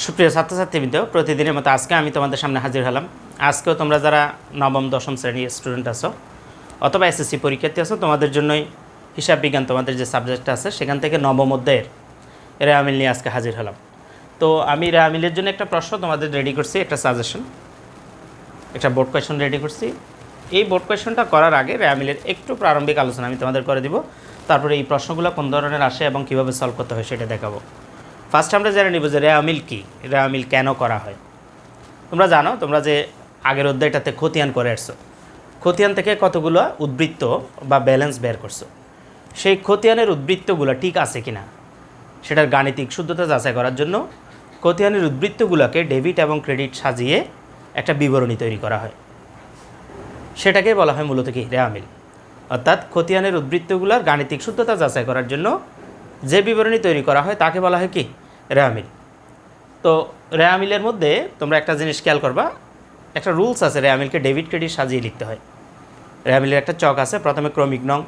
সুপ্রিয় ছাত্রছাত্রীবৃন্দ, প্রতিদিনের মতো আজকে আমি তোমাদের সামনে হাজির হলাম। আজকেও তোমরা যারা নবম দশম শ্রেণীর স্টুডেন্ট আছো অথবা এসএসসি পরীক্ষার্থী আছো, তোমাদের জন্যই হিসাব বিজ্ঞান তোমাদের যে সাবজেক্টটা আছে সেখান থেকে নবম অধ্যায়ের রেয়ামিল নিয়ে আজকে হাজির হলাম। তো আমি রেয়ামিলের জন্য একটা প্রশ্ন তোমাদের রেডি করছি, একটা সাজেশন, একটা বোর্ড কোয়েশন রেডি করছি। এই বোর্ড কোয়েশনটা করার আগে রেয়ামিলের একটু প্রারম্ভিক আলোচনা আমি তোমাদের করে দিব, তারপরে এই প্রশ্নগুলো কোন ধরনের আসে এবং কীভাবে সলভ করতে হয় সেটা দেখাবো। ফার্স্ট আমরা জেনে নিব যে রেয়ামিল কী, রেয়ামিল কেন করা হয়। তোমরা জানো, তোমরা যে আগের অধ্যায়টাতে খতিয়ান করে আসছো, খতিয়ান থেকে কতগুলো উদ্বৃত্ত বা ব্যালেন্স বের করছো, সেই খতিয়ানের উদ্বৃত্তগুলো ঠিক আছে কিনা সেটার গাণিতিক শুদ্ধতা যাচাই করার জন্য খতিয়ানের উদ্বৃত্তগুলোকে ডেবিট এবং ক্রেডিট সাজিয়ে একটা বিবরণী তৈরি করা হয়। সেটাকে বলা হয় মূলত কি, রেয়ামিল। অর্থাৎ খতিয়ানের উদ্বৃত্তগুলোর গাণিতিক শুদ্ধতা যাচাই করার জন্য যে বিবরণী তৈরি করা হয় তাকে বলা হয় কি, রেয়ামিল। তো রেয়ামিলের মধ্যে তোমরা একটা জিনিস খেয়াল করবা, একটা রুলস আছে, রেয়ামিলকে ডেবিট ক্রেডিট সাজিয়ে লিখতে হয়। রেয়ামিলের একটা চক আছে, প্রথমে ক্রমিক নং,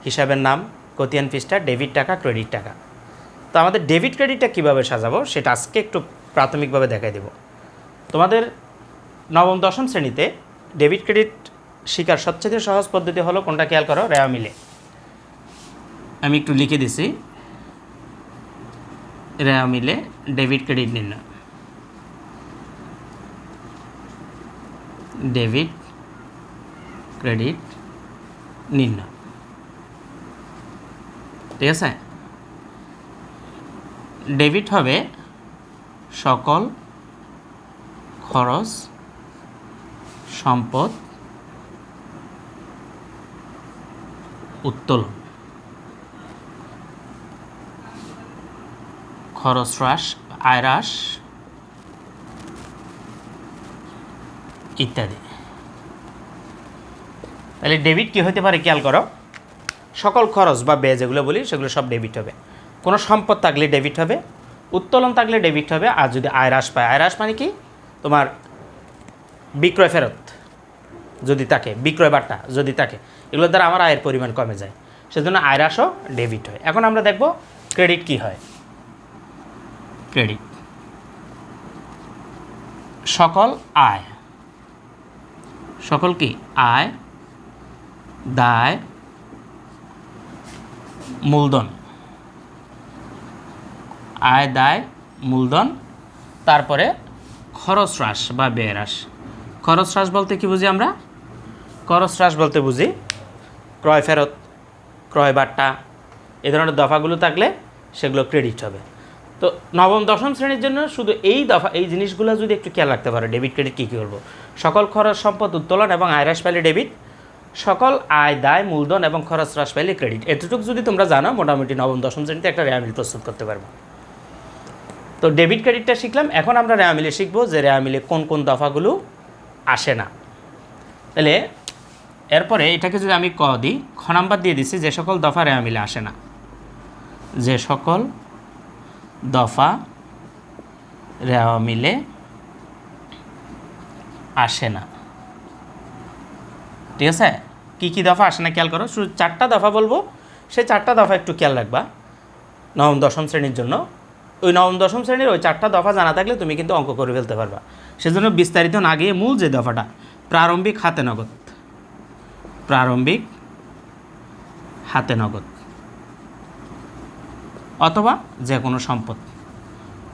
হিসাবের নাম, খতিয়ান পৃষ্ঠা, ডেবিট টাকা, ক্রেডিট টাকা। তো আমাদের ডেবিট ক্রেডিটটা কীভাবে সাজাবো সেটা আজকে একটু প্রাথমিকভাবে দেখাই দেব। তোমাদের নবম দশম শ্রেণীতে ডেবিট ক্রেডিট শেখার সবচেয়ে সহজ পদ্ধতি হলো কোনটা, খেয়াল করো, রেয়ামিলে। আমি একটু লিখে দিছি, রেয়ামিলে ডেবিট ক্রেডিট নির্ণয়, ডেবিট ক্রেডিট নির্ণয়, ঠিক আছে। ডেবিট হবে সকল খরচ, সম্পদ উত্তোলন, খরচ হ্রাস, আয় হ্রাস ইত্যাদি। তাহলে ডেবিট কী হতে পারে, খেয়াল করো, সকল খরচ বা ব্যয় যেগুলো বলি সেগুলো সব ডেবিট হবে। কোনো সম্পদ থাকলে ডেবিট হবে, উত্তোলন থাকলে ডেবিট হবে। আর যদি আয় হ্রাস পায়, আয় হ্রাস মানে কি, তোমার বিক্রয় ফেরত যদি থাকে, বিক্রয় বাট্টা যদি থাকে, এগুলোর দ্বারা আমার আয়ের পরিমাণ কমে যায়, সেজন্য আয় হ্রাসও ডেবিট হয়। এখন আমরা দেখব ক্রেডিট কি হয়। ক্রেডিট সকল আয়, সকল কি, আয়, দায়, মূলধন, আয়, দায়, মূলধন, তারপরে খরচ হ্রাস বা ব্যয় হ্রাস। খরচ হ্রাস বলতে কি বুঝি আমরা, খরচ হ্রাস বলতে বুঝি ক্রয় ফেরত, ক্রয় বাট্টা, এই ধরনের দফাগুলো থাকলে সেগুলো ক্রেডিট হবে। তো নবম দশম শ্রেণীর জন্য শুধু এই দফা, এই জিনিসগুলো যদি একটু খেয়াল রাখতে পারো, ডেবিট ক্রেডিট কী কী করবো, সকল খরচ, সম্পদ উত্তোলন এবং আয় হ্রাস পাইলে ডেবিট, সকল আয়, দায়, মূলধন এবং খরচ হ্রাস পাইলে ক্রেডিট। এতটুকু যদি তোমরা জানো, মোটামুটি নবম দশম শ্রেণীতে একটা রেয়ামিল প্রস্তুত করতে পারবো। তো ডেবিট ক্রেডিটটা শিখলাম, এখন আমরা রেয়ামিলে শিখবো যে রেয়ামিলে কোন কোন দফাগুলো আসে না। তাহলে এরপরে এটাকে যদি আমি ক দিই, খ নাম্বার দিয়ে দিচ্ছি, যে সকল দফা রেয়ামিলে আসে না, যে সকল দফা রেয়ামিলে আসে না, ঠিক আছে। কী কী দফা আসে না খেয়াল করো, শুধু চারটা দফা বলবো, সেই চারটা দফা একটু খেয়াল রাখবা নবম দশম শ্রেণীর জন্য। ওই নবম দশম শ্রেণীর ওই চারটা দফা জানা থাকলে তুমি কিন্তু অঙ্ক করে ফেলতে পারবা। সেজন্য বিস্তারিত না গিয়ে মূল যে দফাটা, প্রারম্ভিক হাতে নগদ, প্রারম্ভিক হাতে নগদ অথবা যে কোনো সম্পদ,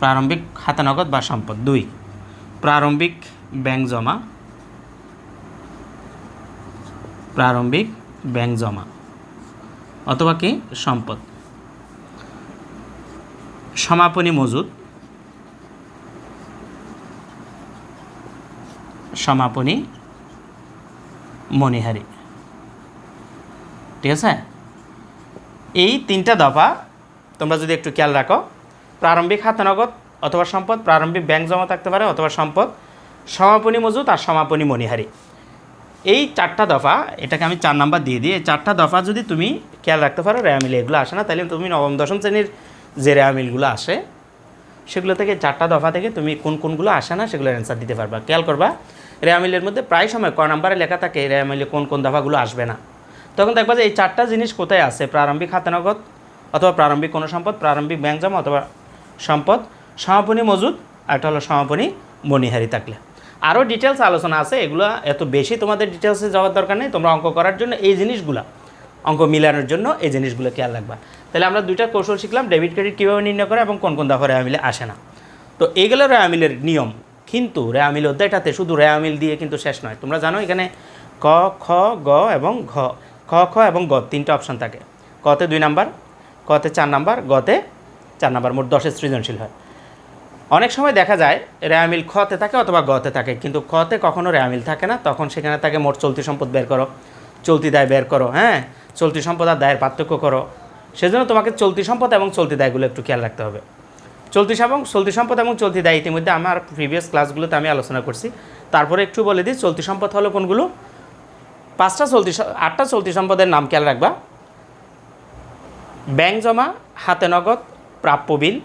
প্রারম্ভিক হাতে নগদ বা সম্পদ। 2, প্রারম্ভিক ব্যাংক জমা, প্রারম্ভিক ব্যাংক জমা অথবা কি সম্পদ। সমাপনী মজুদ, সমাপনী মণিহারি, ঠিক আছে। এই তিনটা দফা তোমরা যদি একটু খেয়াল রাখো, প্রারম্ভিক হাতে নগদ অথবা সম্পদ, প্রারম্ভিক ব্যাংক জমা থাকতে পারে অথবা সম্পদ, সমাপনী মজুদ আর সমাপনী মণিহারি, এই চারটা দফা, এটাকে আমি 4 নাম্বার দিয়ে দিই। এই চারটা দফা যদি তুমি খেয়াল রাখতে পারো, রেয়ামিলে এগুলো আসে না, তাহলে তুমি নবম দশম শ্রেণীর যে রেয়ামিলগুলো আসে সেগুলো থেকে, চারটা দফা থেকে তুমি কোন কোনগুলো আসে না সেগুলোর অ্যান্সার দিতে পারবা। খেয়াল করবা, রেয়ামিলের মধ্যে প্রায় সময় ক নাম্বারে লেখা থাকে রেয়ামিলে কোন কোন দফাগুলো আসবে না, তখন দেখবা যে এই চারটা জিনিস কোথায় আছে, প্রারম্ভিক হাতে নগদ অথবা প্রারম্ভিক কোনো সম্পদ, প্রারম্ভিক ব্যাংক জমা অথবা সম্পদ, সমাপনী মজুদ একটা হলো সমাপনী মণিহারি থাকলে। আরও ডিটেলস আলোচনা আছে, এগুলো এত বেশি তোমাদের ডিটেলসে যাওয়ার দরকার নেই। তোমরা অঙ্ক করার জন্য এই জিনিসগুলো, অঙ্ক মিলানোর জন্য এই জিনিসগুলো খেয়াল রাখবা। তাহলে আমরা দুইটা কৌশল শিখলাম, ডেবিট ক্রেডিট কীভাবে নির্ণয় করে এবং কোন কোন দফা রেওয়া মিলে আসে না। তো এইগুলো রেওয়া মিলের নিয়ম, কিন্তু রেওয়া মিল অধ্যায়টাতে শুধু রেওয়া মিল দিয়ে কিন্তু শেষ নয়। তোমরা জানো এখানে ক, খ, গ এবং ঘ, খ, খ এবং গ তিনটা অপশান থাকে। কতে 2 নাম্বার, কতে 4 নাম্বার, গতে 4 নাম্বার, মোট 10 সৃজনশীল হয়। অনেক সময় দেখা যায় রেওয়া মিল খতে থাকে অথবা গতে থাকে, কিন্তু খতে কখনো রেওয়া মিল থাকে না। তখন সেখানে থাকে মোট চলতি সম্পদ বের করো, চলতি দায় বের করো, হ্যাঁ, চলতি সম্পদ আর দায়ের পার্থক্য করো। সেজন্য তোমাকে চলতি সম্পদ এবং চলতি দায়গুলো একটু খেয়াল রাখতে হবে। চলতি সম্পদ এবং চলতি দায় ইতিমধ্যে আমার প্রিভিয়াস ক্লাসগুলোতে আমি আলোচনা করছি। তারপরে একটু বলে দিই, চলতি সম্পদ হলো কোনগুলো? 8টা চলতি সম্পদের নাম খেয়াল রাখবা। ব্যাংক জমা, হাতে নগদ, প্রাপ্য বিল,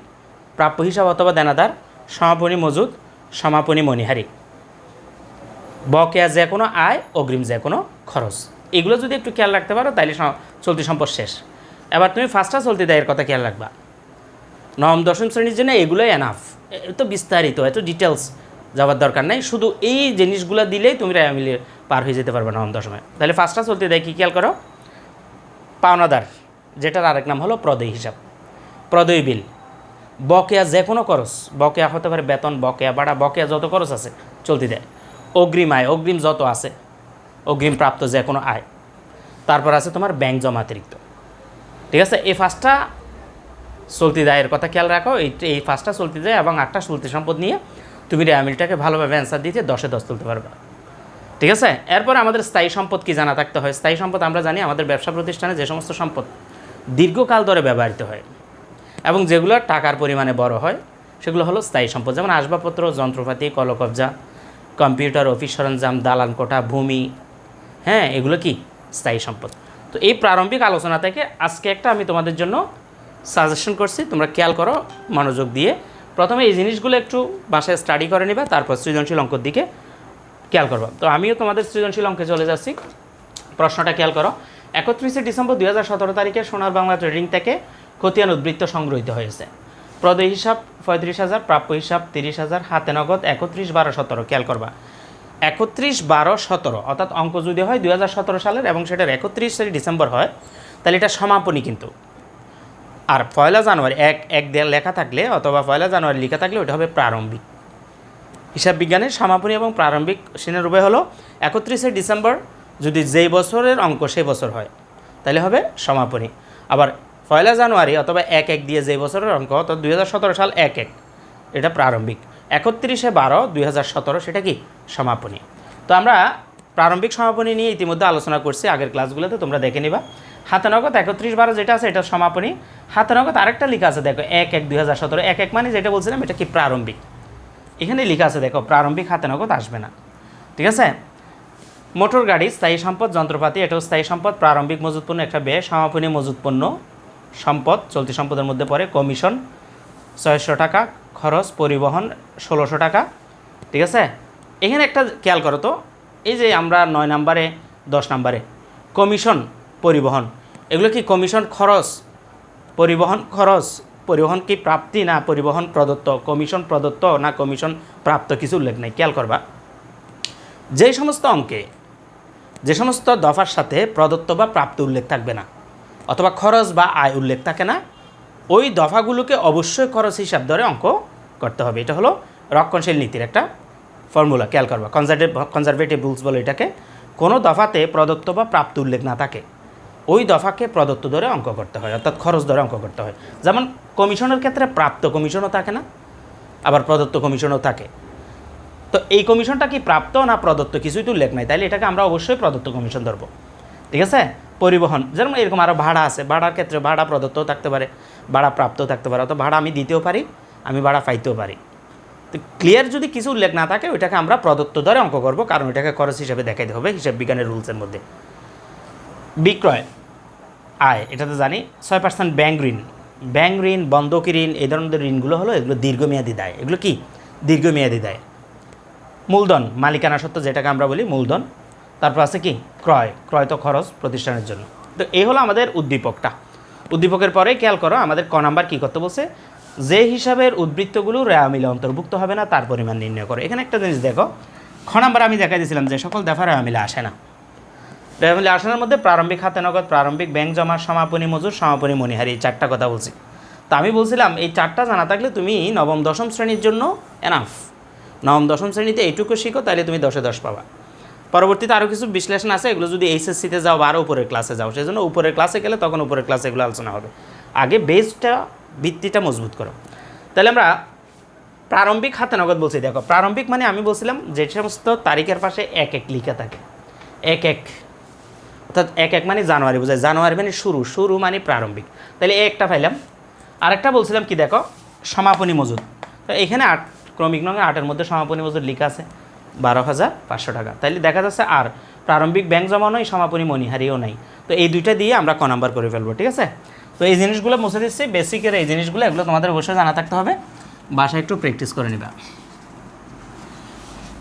প্রাপ্য হিসাব অথবা দেনাদার, সমাপনী মজুদ, সমাপনী মণিহারি, বকেয়া যে কোনো আয়, অগ্রিম যে কোনো খরচ। এগুলো যদি একটু খেয়াল রাখতে পারো তাহলে চলতি সম্পদ শেষ। এবার তুমি 5টা চলতি দায়ের কথা খেয়াল রাখবা। নবম দশম শ্রেণীর জন্য এগুলোই এনাফ, এত বিস্তারিত এত ডিটেলস যাওয়ার দরকার নেই। শুধু এই জিনিসগুলো দিলেই তুমি রেওয়া মিলে পার হয়ে যেতে পারবে নবম দশমে। তাহলে 5টা চলতি দায় কী খেয়াল করো? পাওনাদার, যেটার আরেক নাম হলো প্রদেয় হিসাব, প্রদেয় বিল, বকেয়া যে কোনো খরচ, বকেয়া হতে পারে বেতন, বকেয়া ভাড়া, বকেয়া যত খরচ আছে চলতি দেয়, অগ্রিম আয়, অগ্রিম যত আছে, অগ্রিম প্রাপ্ত যে কোনো আয়, তারপর আছে তোমার ব্যাংক জমা অতিরিক্ত। ঠিক আছে, এই 5টা চলতি দায়ের কথা খেয়াল রাখো। এই 5টা চলতি দায় এবং 8টা চলতি সম্পদ নিয়ে তুমি রেওয়া মিলটাকে ভালোভাবে অ্যান্সার দিতে 10-এ 10 তুলতে পারবে। ঠিক আছে, এরপর আমাদের স্থায়ী সম্পদ কি জানা থাকতে হয়। স্থায়ী সম্পদ আমরা জানি আমাদের ব্যবসা প্রতিষ্ঠানে যে সমস্ত সম্পদ দীর্ঘকাল ধরে ব্যবহৃত হয় এবং যেগুলো টাকার পরিমাণে বড় হয় সেগুলো হলো স্থায়ী সম্পদ। যেমন আসবাবপত্র, যন্ত্রপাতি, কলকবজা, কম্পিউটার, অফিস সরঞ্জাম, দালান কোঠা, ভূমি, হ্যাঁ, এগুলো কি স্থায়ী সম্পদ। তো এই প্রারম্ভিক আলোচনা থেকে আজকে একটা আমি তোমাদের জন্য সাজেশন করছি, তোমরা খেয়াল করো মনোযোগ দিয়ে। প্রথমে এই জিনিসগুলো একটু বাসায় স্টাডি করে নিবা, তারপর সৃজনশীল অঙ্কের দিকে খেয়াল করবা। তো আমিও তোমাদের সৃজনশীল অঙ্কে চলে যাচ্ছি। প্রশ্নটা খেয়াল করো। 31শে ডিসেম্বর 2017 তারিখে সোনার বাংলা ট্রেডিং থেকে খতিয়ান উদ্বৃত্ত সংগৃহীত হয়েছে। প্রদেয় হিসাব 35,000, প্রাপ্য হিসাব 30,000, হাতে নগদ 31/12/17। খেয়াল করবা 31/12/17, অর্থাৎ অঙ্ক যদি হয় 2017 সালের এবং সেটার 31শে ডিসেম্বর হয় তাহলে এটা সমাপনী কিন্তু। আর 1 জানুয়ারি 1 দেওয়ার লেখা থাকলে অথবা 1 জানুয়ারি লেখা থাকলে ওটা হবে প্রারম্ভিক। হিসাব বিজ্ঞানের সমাপনী এবং প্রারম্ভিক শ্রেণীর রূপে হলো 31শে ডিসেম্বর যদি যেই বছরের অঙ্ক সেই বছর হয় তাহলে হবে সমাপনী। আবার 1 জানুয়ারি অথবা 1 দিয়ে যেই বছরের অঙ্ক, অর্থাৎ 2017 সাল 1 এটা প্রারম্ভিক। 31/12/2017 সেটা কি সমাপনী। তো আমরা প্রারম্ভিক সমাপনী নিয়ে ইতিমধ্যে আলোচনা করছি আগের ক্লাসগুলোতে, তোমরা দেখে নিবা। হাতে নগদ 31/12 যেটা আছে এটা সমাপনী। হাতে নগদ আরেকটা লেখা আছে দেখো 1/1/2017, 1 মানে যেটা বলছিলাম এটা কি প্রারম্ভিক। এখানে লেখা আছে দেখো প্রারম্ভিক, হাতে নগদ আসবে না। ঠিক আছে, মোটর গাড়ি স্থায়ী সম্পদ, যন্ত্রপাতি এটাও স্থায়ী সম্পদ, প্রারম্ভিক মজুত পণ্য একটা ব্যয়, সমাপনী মজুত পণ্য সম্পদ চলতি সম্পদের মধ্যে পড়ে। কমিশন 600 টাকা, খরচ পরিবহন 1600 টাকা। ঠিক আছে, এখানে একটা খেয়াল করো তো, এই যে আমরা 9 নম্বরে 10 নম্বরে কমিশন পরিবহন, এগুলো কি কমিশন খরচ, পরিবহন খরচ, পরিবহন কি প্রাপ্তি না পরিবহন প্রদত্ত, কমিশন প্রদত্ত না কমিশন প্রাপ্ত, কিছু উল্লেখ নেই। খেয়াল করবা যে সমস্ত অঙ্কে যে সমস্ত দফার সাথে প্রদত্ত বা প্রাপ্ত উল্লেখ থাকবে না অথবা খরচ বা আয় উল্লেখ থাকে না, ওই দফাগুলোকে অবশ্যই খরচ হিসাব ধরে অঙ্ক করতে হবে। এটা হলো রক্ষণশীল নীতির একটা ফর্মুলা। খেয়াল করবা কনজারভেটিভ রুলস বলে এটাকে। কোনো দফাতে প্রদত্ত বা প্রাপ্ত উল্লেখ না থাকে ওই দফাকে প্রদত্ত ধরে অঙ্ক করতে হয়, অর্থাৎ খরচ ধরে অঙ্ক করতে হয়। যেমন কমিশনের ক্ষেত্রে প্রাপ্ত কমিশনও থাকে না, আবার প্রদত্ত কমিশনও থাকে। তো এই কমিশনটা কি প্রাপ্ত না প্রদত্ত কিছুই তো উল্লেখ নাই, তাইলে এটাকে আমরা অবশ্যই প্রদত্ত কমিশন ধরবো। ঠিক আছে, পরিবহন যেমন এরকম আরও ভাড়া আছে, ভাড়ার ক্ষেত্রে ভাড়া প্রদত্তও থাকতে পারে, ভাড়া প্রাপ্তও থাকতে পারে, অথবা ভাড়া আমি দিতেও পারি, আমি ভাড়া পাইতেও পারি। তো ক্লিয়ার যদি কিছু উল্লেখ না থাকে ওইটাকে আমরা প্রদত্ত ধরে অঙ্ক করবো, কারণ ওইটাকে খরচ হিসেবে দেখাইতে হবে হিসাব বিজ্ঞানের রুলসের মধ্যে। বিক্রয় আয় এটাতে জানি। 6% ব্যাংক ঋণ, বন্ধকি ঋণ, এই ধরনের ঋণগুলো হলো এগুলো দীর্ঘমেয়াদী দায়। এগুলো কি দীর্ঘমেয়াদী দায়। মূলধন মালিকানা সত্ত্ব যেটাকে আমরা বলি মূলধন। তারপর আছে কি ক্রয় তো খরচ প্রতিষ্ঠানের জন্য। তো এই হলো আমাদের উদ্দীপকটা। উদ্দীপকের পরে খেয়াল করো আমাদের ক নাম্বার কী করতে বলছে, যে হিসাবের উদ্বৃত্তগুলো রেওয়া মিলে অন্তর্ভুক্ত হবে না তার পরিমাণ নির্ণয় করো। এখানে একটা জিনিস দেখো, খ নাম্বার আমি দেখাই দিয়েছিলাম যে সকল দফা রেওয়া মিলে আসে না। রেওয়া মিলে আসানোর মধ্যে প্রারম্ভিক হাতে নগদ, প্রারম্ভিক ব্যাংক জমা, সমাপনী মজুর, সমাপনী মণিহারি, এই 4টা কথা বলছি। তো আমি বলছিলাম এই 4টা জানা থাকলে তুমি নবম দশম শ্রেণীর জন্য এনাফ। নবম দশম শ্রেণীতে এইটুকু শিখো, তাহলে তুমি 10-এ 10 পাবা। পরবর্তীতে আরও কিছু বিশ্লেষণ আছে, এগুলো যদি এইচএসসিতে যাও বা আরও উপরের ক্লাসে যাও, সেই জন্য উপরের ক্লাসে গেলে তখন উপরের ক্লাসে এগুলো আলোচনা হবে। আগে বেসটা, ভিত্তিটা মজবুত করো। তাহলে আমরা প্রারম্ভিক হাতে নগদ বলছি। দেখো, প্রারম্ভিক মানে আমি বলছিলাম যে সমস্ত তারিখের পাশে 1-1 লিখা থাকে, 1-1, অর্থাৎ 1-1 মানে জানুয়ারি বোঝায়, জানুয়ারি মানে শুরু মানে প্রারম্ভিক। তাহলে একটা পাইলাম। আরেকটা বলছিলাম কি, দেখো সমাপনী মজুদ। তো এখানে 8 ক্রমিক নং 8-এর মধ্যে সমাপনী মজুদ লিখা আছে 12,500 টাকা। তাইলে দেখা যাচ্ছে আর প্রারম্ভিক ব্যাংক জমা নয়, সমাপনী মণিহারিও নাই। তো এই দুইটা দিয়ে আমরা ক নাম্বার করে ফেলবো, ঠিক আছে। তো এই জিনিসগুলো মুছে দিচ্ছি, বেসিকের এই জিনিসগুলো, এগুলো তোমাদের অবশ্যই জানা থাকতে হবে, বাসায় একটু প্র্যাকটিস করে নিবা,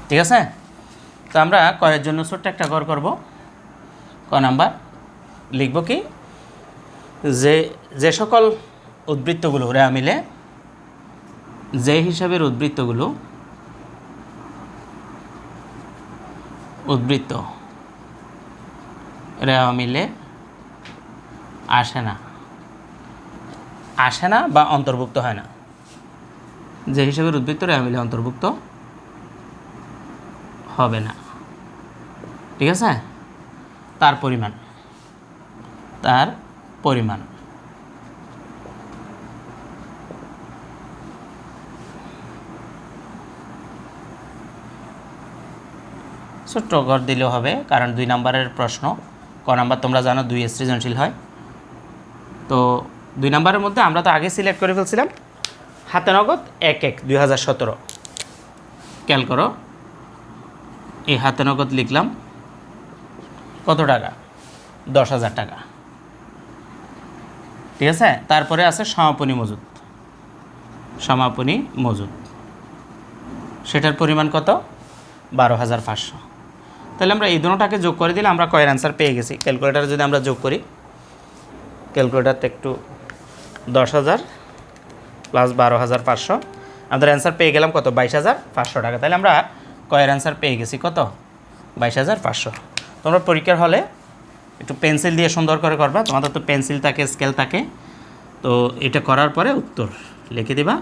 ঠিক আছে। তো আমরা কয়ের জন্য ছোট্ট একটা ঘর করব। ক নাম্বার লিখব কি, যে সকল উদ্বৃত্তগুলো রেওয়া মিলে, যে হিসাবের উদ্বৃত্ত রেওয়া মিলে আসে না বা অন্তর্ভুক্ত হয় না, যে হিসাবের উদ্বৃত্ত রেওয়া মিলে অন্তর্ভুক্ত হবে না, ঠিক আছে, তার পরিমাণ ছোট্ট ঘর দিলেও হবে, কারণ 2 নাম্বারের প্রশ্ন। ক নাম্বার তোমরা জানো 2 সৃজনশীল হয়। তো 2 নাম্বারের মধ্যে আমরা তো আগে সিলেক্ট করে ফেলছিলাম হাতে নগদ 1-1-2017। খেয়াল করো, এই হাতে নগদ লিখলাম কত টাকা, 10,000 টাকা, ঠিক আছে। তারপরে আছে সমাপনী মজুদ, সেটার পরিমাণ কত, 12,500। তাহলে আমরা এই দুটোটাকে যোগ করে দিলে আমরা কয়ের অ্যান্সার পেয়ে গেছি। ক্যালকুলেটারে যদি আমরা যোগ করি, ক্যালকুলেটারতে একটু 10,000 প্লাস 12,500, আমাদের অ্যান্সার পেয়ে গেলাম কত, 22,500 টাকা। তাহলে আমরা কয়ের অ্যান্সার পেয়ে গেছি কত, 22,500। তোমরা পরীক্ষার হলে একটু পেন্সিল দিয়ে সুন্দর করে করবা, তোমাদের তো পেন্সিল থাকে, স্কেল থাকে। তো এটা করার পরে উত্তর লিখে দিবা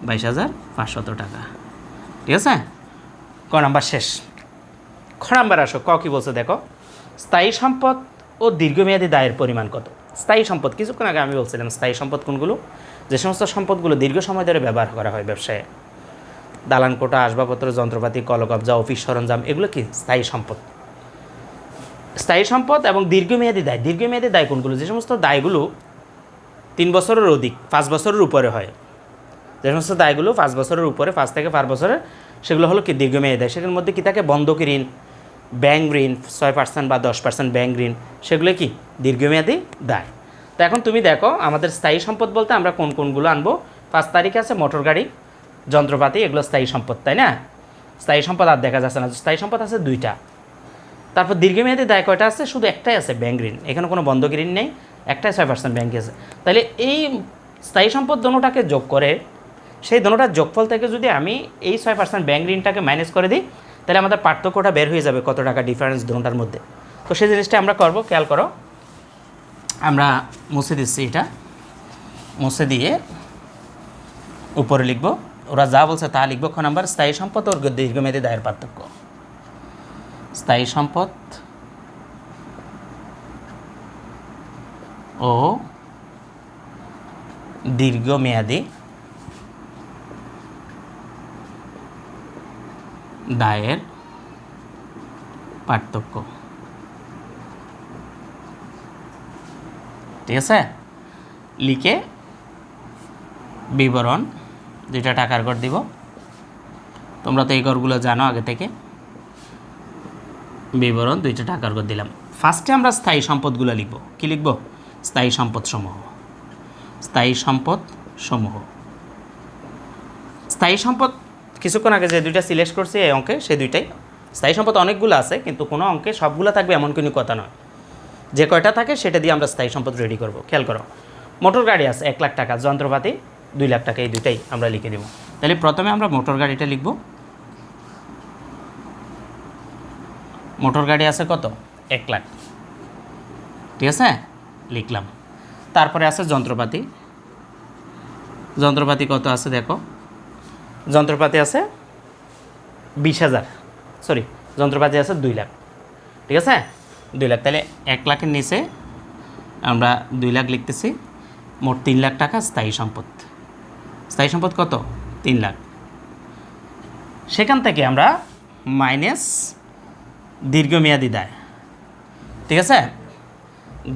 22,500 টাকা, ঠিক আছে। ক নাম্বার শেষ। খ নাম্বার আসো, ক কী বলছে দেখো, স্থায়ী সম্পদ ও দীর্ঘমেয়াদী দায়ের পরিমাণ কত। স্থায়ী সম্পদ, কিছুক্ষণ আগে আমি বলছিলাম স্থায়ী সম্পদ কোনগুলো, যে সমস্ত সম্পদগুলো দীর্ঘ সময় ধরে ব্যবহার করা হয় ব্যবসায়ে, দালান কোঠা, আসবাবপত্র, যন্ত্রপাতি, কলকব্জা, অফিস সরঞ্জাম, এগুলো কি স্থায়ী সম্পদ। স্থায়ী সম্পদ এবং দীর্ঘমেয়াদী দায় কোনগুলো, যে সমস্ত দায়গুলো 3 বছরের অধিক, 5 বছরের উপরে হয়, যে সমস্ত দায়গুলো 5 বছরের উপরে, 5 থেকে 5 বছরের, সেগুলো হলো কি দীর্ঘমেয়াদী দায়। সেগুলোর মধ্যে কি থাকে, বন্ধকি ঋণ, ব্যাংক ঋণ 6% বা 10% ব্যাংক ঋণ, সেগুলো কি দীর্ঘমেয়াদী দায়। তো এখন তুমি দেখো আমাদের স্থায়ী সম্পদ বলতে আমরা কোনগুলো আনবো। 5 তারিখে আছে মোটর গাড়ি, যন্ত্রপাতি, এগুলো স্থায়ী সম্পদ, তাই না। স্থায়ী সম্পদ আর দেখা যাচ্ছে না, স্থায়ী সম্পদ আছে 2টা। তারপর দীর্ঘমেয়াদী দায় কয়টা আছে, শুধু একটাই আছে, ব্যাংক ঋণ। এখানে কোনো বন্ধকি ঋণ নেই, একটাই 6% ব্যাংকে আছে। তাহলে এই স্থায়ী সম্পদ দোনোটাকে যোগ করে, সেই দোনোটার যোগফল থেকে যদি আমি এই 6% ব্যাংক ঋণটাকে মাইনাস করে দিই, তাহলে আমাদের পার্থক্যটা বের হয়ে যাবে, কত টাকা ডিফারেন্স দোনোটার মধ্যে। তো সেই জিনিসটা আমরা করবো, খেয়াল করো। আমরা মুছে দিচ্ছি, এটা মুছে দিয়ে উপরে লিখবো, ওরা যা বলছে তা লিখবো। খ নাম্বার, স্থায়ী সম্পদ ও দীর্ঘমেয়াদী দায়ের পার্থক্য। স্থায়ী সম্পদ ও দীর্ঘমেয়াদী দায়ের পার্থক্য, ঠিক আছে। লিখে বিবরণ 2টা টাকার ঘর দিব। তোমরা তো এই ঘরগুলো জানো আগে থেকে। বিবরণ 2টা টাকার ঘর দিলাম। ফার্স্টে আমরা স্থায়ী সম্পদগুলো লিখব। কি লিখব, স্থায়ী সম্পদ সমূহ। স্থায়ী সম্পদ কিছুক্ষণ আগে যে 2টা সিলেক্ট করছি এই অঙ্কে, সেই 2টাই স্থায়ী সম্পদ। অনেকগুলো আছে, কিন্তু কোনো অঙ্কে সবগুলো থাকবে এমন কোনো কথা নয়। যে কয়টা থাকে সেটা দিয়ে আমরা স্থায়ী সম্পদ রেডি করব। খেয়াল করো, মোটর গাড়ি আছে 1 লাখ টাকা, যন্ত্রপাতি 2 লাখ টাকা, এই দুইটাই আমরা লিখে দেব। তাহলে প্রথমে আমরা মোটর গাড়িটা লিখব। মোটর গাড়ি আছে কত? 1 লাখ, ঠিক আছে, লিখলাম। তারপরে আছে যন্ত্রপাতি। যন্ত্রপাতি কত আছে দেখো, যন্ত্রপাতি আছে 20,000, সরি যন্ত্রপাতি আছে 2 লাখ, ঠিক আছে, 2 লাখ। তাহলে 1 লাখের নিচে আমরা 2 লাখ লিখতেছি। মোট 3 লাখ টাকা স্থায়ী সম্পদ। স্থায়ী সম্পদ কত? 3 লাখ। সেখান থেকে আমরা মাইনাস দীর্ঘমেয়াদী দায়, ঠিক আছে,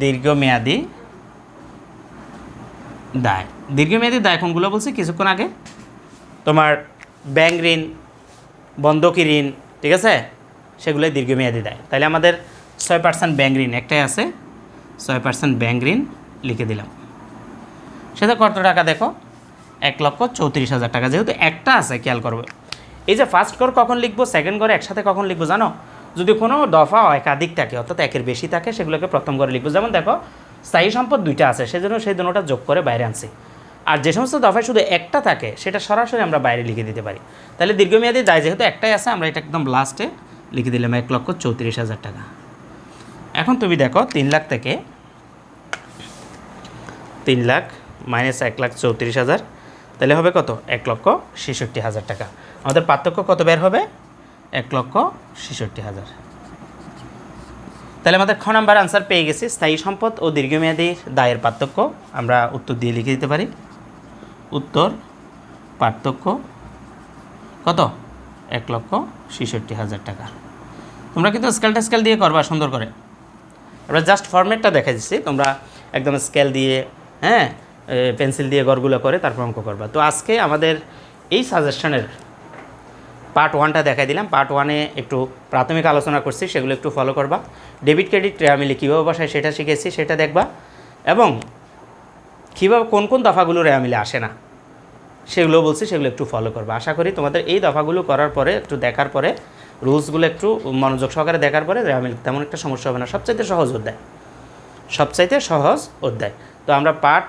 দীর্ঘমেয়াদী দায়। দীর্ঘমেয়াদী দায় কোনগুলো বলছি কিছুক্ষণ আগে? তোমার ব্যাংক ঋণ, বন্ধকি ঋণ, ঠিক আছে, সেগুলোই দীর্ঘমেয়াদী দায়। তাহলে আমাদের 6% ব্যাংক ঋণ একটাই আছে, 6% ব্যাংক ঋণ লিখে দিলাম। সেটা কত টাকা দেখো? 1,34,000 টাকা। যেহেতু একটা আছে, খেয়াল করবে এই যে ফার্স্ট ঘর কখন লিখবো, সেকেন্ড ঘরে একসাথে কখন লিখবো জানো? যদি কোনো দফা একাধিক থাকে, অর্থাৎ একের বেশি থাকে, সেগুলোকে প্রথম ঘরে লিখবো। যেমন দেখো স্থায়ী সম্পদ 2টা আছে, সেজন্য সেই দুটোটা যোগ করে বাইরে আনছি। আর যে সমস্ত দফায় শুধু একটা থাকে, সেটা সরাসরি আমরা বাইরে লিখে দিতে পারি। তাহলে দীর্ঘমেয়াদী দায় যেহেতু একটাই আছে, আমরা এটা একদম লাস্টে লিখে দিলাম 1,34,000 টাকা। এখন তুমি দেখো 3 লাখ থেকে 3 লাখ মাইনাস 1,34,000, তাহলে হবে কত? 1,66,000 টাকা। আমাদের পার্থক্য কত বের হবে? 1,66,000। তাহলে আমাদের খ নাম্বার আনসার পেয়ে গেছি। স্থায়ী সম্পদ ও দীর্ঘমেয়াদী দায়ের পার্থক্য আমরা উত্তর দিয়ে লিখে দিতে পারি। উত্তর পার্থক্য কত? 1,66,000 টাকা। তোমরা কিন্তু স্কেল দিয়ে করবা সুন্দর করে। আমরা জাস্ট ফরম্যাটটা দেখা দিচ্ছি, তোমরা একদম স্কেল দিয়ে, হ্যাঁ, পেন্সিল দিয়ে গড়গুলো করে তারপর অঙ্ক করবা। তো আজকে আমাদের এই সাজেশনের পার্ট 1টা দেখাই দিলাম। পার্ট 1-এ একটু প্রাথমিক আলোচনা করছি, সেগুলো একটু ফলো করবা। ডেবিট ক্রেডিট রেওয়ামিলি কীভাবে বসায় সেটা শিখেছি, সেটা দেখবা। এবং কীভাবে কোন কোন দফাগুলো রেওয়ামিলি আসে না সেগুলো বলছি, সেগুলো একটু ফলো করবা। আশা করি তোমাদের এই দফাগুলো করার পরে, একটু দেখার পরে, রুলসগুলো একটু মনোযোগ সহকারে দেখার পরে রেওয়ামিলি তেমন একটা সমস্যা হবে না। সবচাইতে সহজ অধ্যায়। তো আমরা পার্ট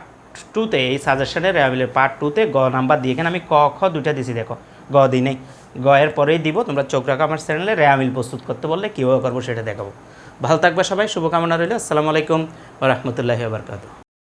2-তে এই সাজেশনের রেওয়ামিলির পার্ট 2-তে গ নাম্বার দিয়ে, এখানে আমি ক খ দুইটা দিছি, দেখো গ দিই নেই, গ এর পরেই দিব। তোমরা চোখ রাখো আমার চ্যানেলে। রেওয়ামিল প্রস্তুত করতে বললে কীভাবে করবো সেটা দেখাবো। ভালো থাকবে সবাই, শুভকামনা রইল। আসসালামু আলাইকুম ওয়া রাহমাতুল্লাহি ওয়া বারাকাতুহু।